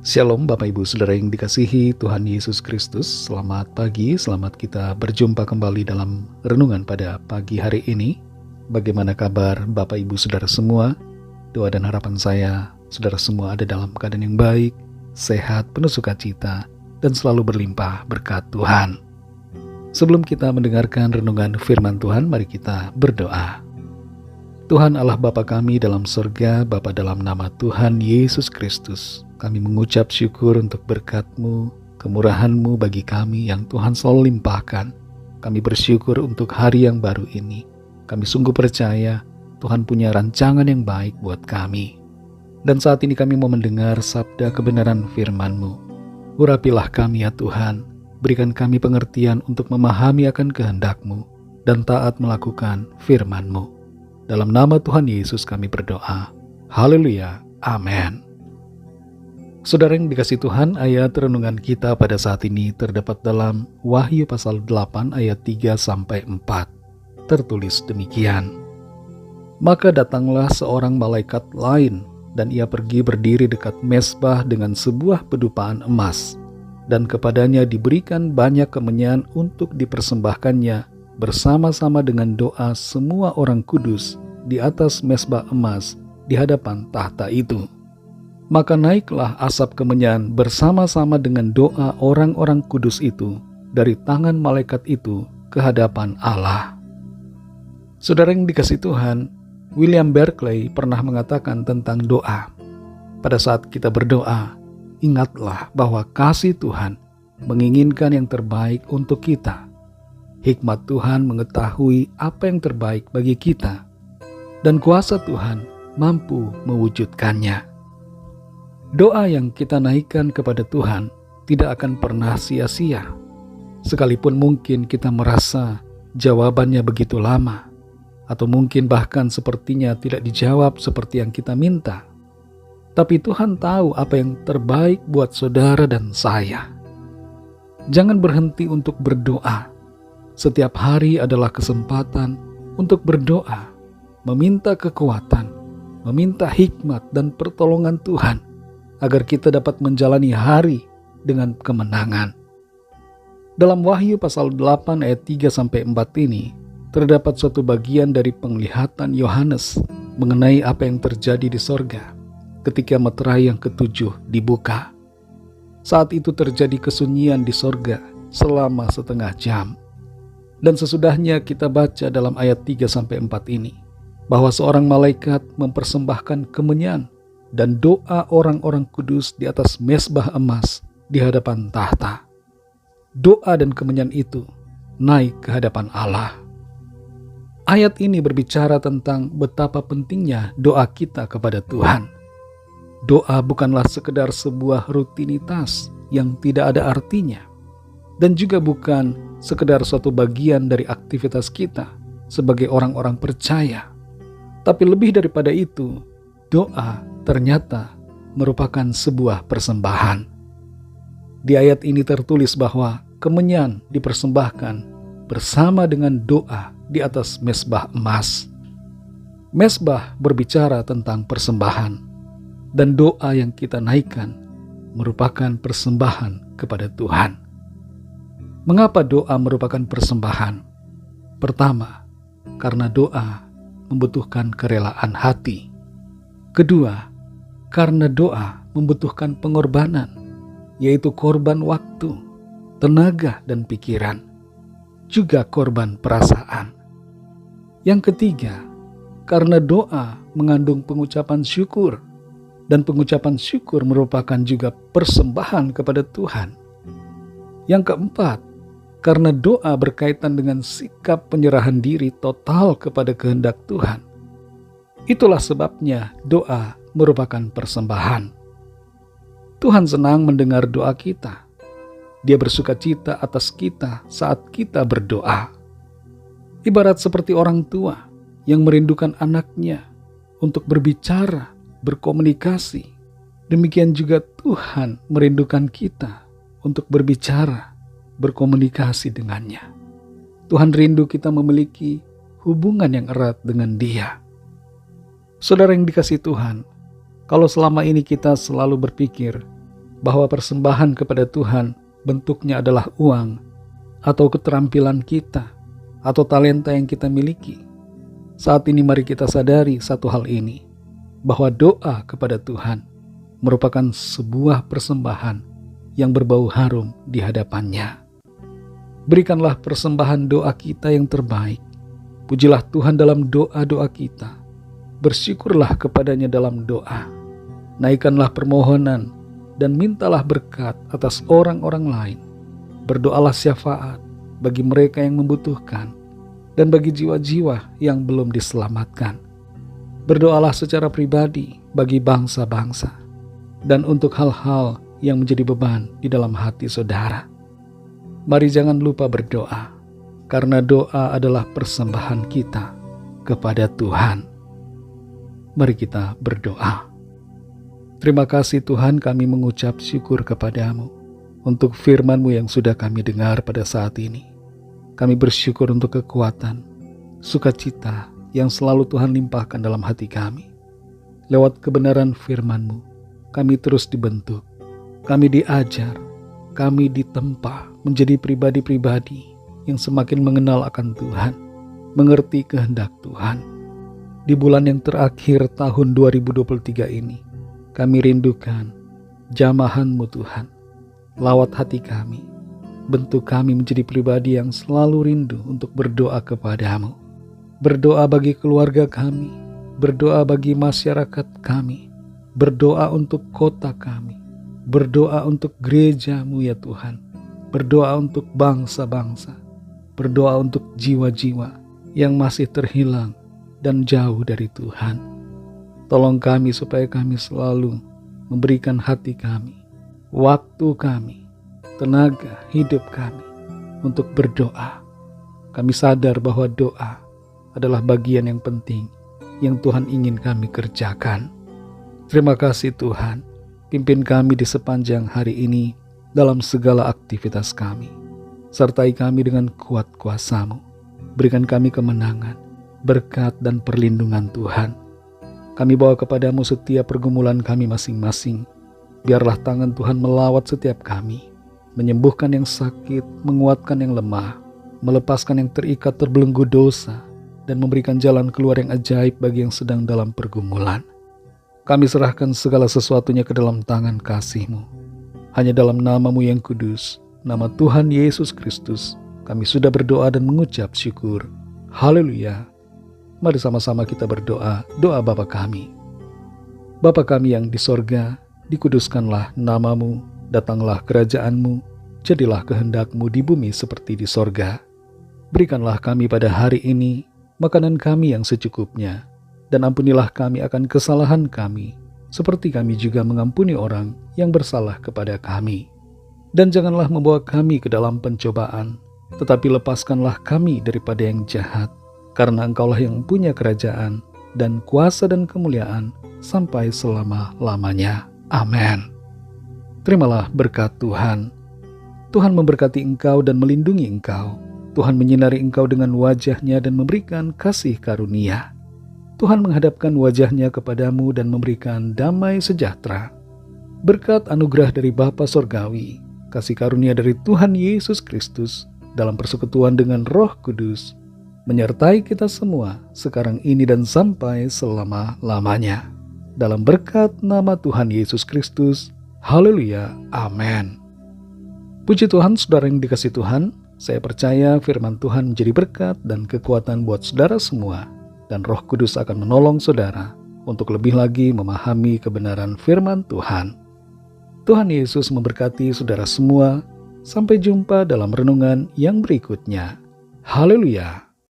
Shalom Bapak Ibu Saudara yang dikasihi Tuhan Yesus Kristus. Selamat pagi, selamat kita berjumpa kembali dalam renungan pada pagi hari ini. Bagaimana kabar Bapak Ibu Saudara semua? Doa dan harapan saya, saudara semua ada dalam keadaan yang baik, sehat, penuh sukacita, dan selalu berlimpah berkat Tuhan. Sebelum kita mendengarkan renungan firman Tuhan, mari kita berdoa. Tuhan Allah Bapa kami dalam surga, Bapa dalam nama Tuhan Yesus Kristus, kami mengucap syukur untuk berkat-Mu, kemurahan-Mu bagi kami yang Tuhan selalu limpahkan. Kami bersyukur untuk hari yang baru ini. Kami sungguh percaya Tuhan punya rancangan yang baik buat kami. Dan saat ini kami mau mendengar sabda kebenaran firman-Mu. Urapilah kami ya Tuhan, berikan kami pengertian untuk memahami akan kehendak-Mu dan taat melakukan firman-Mu. Dalam nama Tuhan Yesus kami berdoa. Haleluya. Amin. Saudara yang dikasihi Tuhan, ayat renungan kita pada saat ini terdapat dalam Wahyu pasal 8 ayat 3-4. Tertulis demikian. Maka datanglah seorang malaikat lain, dan ia pergi berdiri dekat mezbah dengan sebuah pedupaan emas, dan kepadanya diberikan banyak kemenyan untuk dipersembahkannya bersama-sama dengan doa semua orang kudus di atas mezbah emas di hadapan tahta itu. Maka naiklah asap kemenyan bersama-sama dengan doa orang-orang kudus itu dari tangan malaikat itu ke hadapan Allah. Saudara yang dikasihi Tuhan, William Barclay pernah mengatakan tentang doa. Pada saat kita berdoa, ingatlah bahwa kasih Tuhan menginginkan yang terbaik untuk kita. Hikmat Tuhan mengetahui apa yang terbaik bagi kita, dan kuasa Tuhan mampu mewujudkannya. Doa yang kita naikkan kepada Tuhan tidak akan pernah sia-sia, sekalipun mungkin kita merasa jawabannya begitu lama, atau mungkin bahkan sepertinya tidak dijawab seperti yang kita minta. Tapi Tuhan tahu apa yang terbaik buat saudara dan saya. Jangan berhenti untuk berdoa. Setiap hari adalah kesempatan untuk berdoa, meminta kekuatan, meminta hikmat dan pertolongan Tuhan, agar kita dapat menjalani hari dengan kemenangan. Dalam Wahyu pasal 8 ayat 3-4 ini, terdapat suatu bagian dari penglihatan Yohanes mengenai apa yang terjadi di sorga ketika meterai yang ketujuh dibuka. Saat itu terjadi kesunyian di sorga selama setengah jam. Dan sesudahnya kita baca dalam ayat 3-4 ini, bahwa seorang malaikat mempersembahkan kemenyan dan doa orang-orang kudus di atas mezbah emas di hadapan tahta. Doa dan kemenyan itu naik ke hadapan Allah. Ayat ini berbicara tentang betapa pentingnya doa kita kepada Tuhan. Doa bukanlah sekedar sebuah rutinitas yang tidak ada artinya, dan juga bukan sekedar suatu bagian dari aktivitas kita sebagai orang-orang percaya. Tapi lebih daripada itu, doa ternyata merupakan sebuah persembahan. Di ayat ini tertulis bahwa kemenyan dipersembahkan bersama dengan doa di atas mezbah emas. Mezbah berbicara tentang persembahan, dan doa yang kita naikkan merupakan persembahan kepada Tuhan. Mengapa doa merupakan persembahan? Pertama, karena doa membutuhkan kerelaan hati. Kedua, karena doa membutuhkan pengorbanan, yaitu korban waktu, tenaga, dan pikiran, juga korban perasaan. Yang ketiga, karena doa mengandung pengucapan syukur, dan pengucapan syukur merupakan juga persembahan kepada Tuhan. Yang keempat, karena doa berkaitan dengan sikap penyerahan diri total kepada kehendak Tuhan. Itulah sebabnya doa merupakan persembahan. Tuhan senang mendengar doa kita. Dia bersukacita atas kita saat kita berdoa. Ibarat seperti orang tua yang merindukan anaknya untuk berbicara, berkomunikasi. Demikian juga Tuhan merindukan kita untuk berbicara, berkomunikasi dengannya. Tuhan rindu kita memiliki hubungan yang erat dengan Dia. Saudara yang dikasihi Tuhan, kalau selama ini kita selalu berpikir bahwa persembahan kepada Tuhan bentuknya adalah uang, atau keterampilan kita, atau talenta yang kita miliki. Saat ini mari kita sadari satu hal ini, bahwa doa kepada Tuhan merupakan sebuah persembahan yang berbau harum di hadapannya. Berikanlah persembahan doa kita yang terbaik. Pujilah Tuhan dalam doa-doa kita. Bersyukurlah kepadanya dalam doa. Naikkanlah permohonan dan mintalah berkat atas orang-orang lain. Berdoalah syafaat bagi mereka yang membutuhkan dan bagi jiwa-jiwa yang belum diselamatkan. Berdoalah secara pribadi bagi bangsa-bangsa dan untuk hal-hal yang menjadi beban di dalam hati saudara. Mari jangan lupa berdoa, karena doa adalah persembahan kita kepada Tuhan. Mari kita berdoa. Terima kasih Tuhan, kami mengucap syukur kepadamu untuk firman-Mu yang sudah kami dengar pada saat ini. Kami bersyukur untuk kekuatan, sukacita yang selalu Tuhan limpahkan dalam hati kami. Lewat kebenaran firman-Mu, kami terus dibentuk, kami diajar, kami ditempa menjadi pribadi-pribadi yang semakin mengenal akan Tuhan, mengerti kehendak Tuhan. Di bulan yang terakhir tahun 2023 ini, kami rindukan jamahan-Mu Tuhan. Lawat hati kami, bentuk kami menjadi pribadi yang selalu rindu untuk berdoa kepadamu. Berdoa bagi keluarga kami, berdoa bagi masyarakat kami, berdoa untuk kota kami, berdoa untuk gereja-Mu ya Tuhan, berdoa untuk bangsa-bangsa, berdoa untuk jiwa-jiwa yang masih terhilang dan jauh dari Tuhan. Tolong kami supaya kami selalu memberikan hati kami, waktu kami, tenaga hidup kami untuk berdoa. Kami sadar bahwa doa adalah bagian yang penting yang Tuhan ingin kami kerjakan. Terima kasih Tuhan, pimpin kami di sepanjang hari ini dalam segala aktivitas kami. Sertai kami dengan kuat kuasa-Mu. Berikan kami kemenangan, berkat dan perlindungan Tuhan. Kami bawa kepadamu setiap pergumulan kami masing-masing. Biarlah tangan Tuhan melawat setiap kami, menyembuhkan yang sakit, menguatkan yang lemah, melepaskan yang terikat terbelenggu dosa, dan memberikan jalan keluar yang ajaib bagi yang sedang dalam pergumulan. Kami serahkan segala sesuatunya ke dalam tangan kasih-Mu. Hanya dalam nama-Mu yang kudus, nama Tuhan Yesus Kristus, kami sudah berdoa dan mengucap syukur. Haleluya. Mari sama-sama kita berdoa, doa Bapa kami. Bapa kami yang di sorga, dikuduskanlah nama-Mu, datanglah kerajaan-Mu, jadilah kehendak-Mu di bumi seperti di sorga. Berikanlah kami pada hari ini makanan kami yang secukupnya, dan ampunilah kami akan kesalahan kami, seperti kami juga mengampuni orang yang bersalah kepada kami. Dan janganlah membawa kami ke dalam pencobaan, tetapi lepaskanlah kami daripada yang jahat, karena Engkaulah yang punya kerajaan, dan kuasa dan kemuliaan, sampai selama-lamanya. Amin. Terimalah berkat Tuhan. Tuhan memberkati engkau dan melindungi engkau. Tuhan menyinari engkau dengan wajah-Nya dan memberikan kasih karunia. Tuhan menghadapkan wajah-Nya kepadamu dan memberikan damai sejahtera. Berkat anugerah dari Bapa Sorgawi, kasih karunia dari Tuhan Yesus Kristus, dalam persekutuan dengan Roh Kudus, menyertai kita semua sekarang ini dan sampai selama-lamanya. Dalam berkat nama Tuhan Yesus Kristus. Haleluya. Amin. Puji Tuhan, saudara yang dikasihi Tuhan. Saya percaya firman Tuhan menjadi berkat dan kekuatan buat saudara semua, dan Roh Kudus akan menolong saudara untuk lebih lagi memahami kebenaran firman Tuhan. Tuhan Yesus memberkati saudara semua. Sampai jumpa dalam renungan yang berikutnya. Haleluya.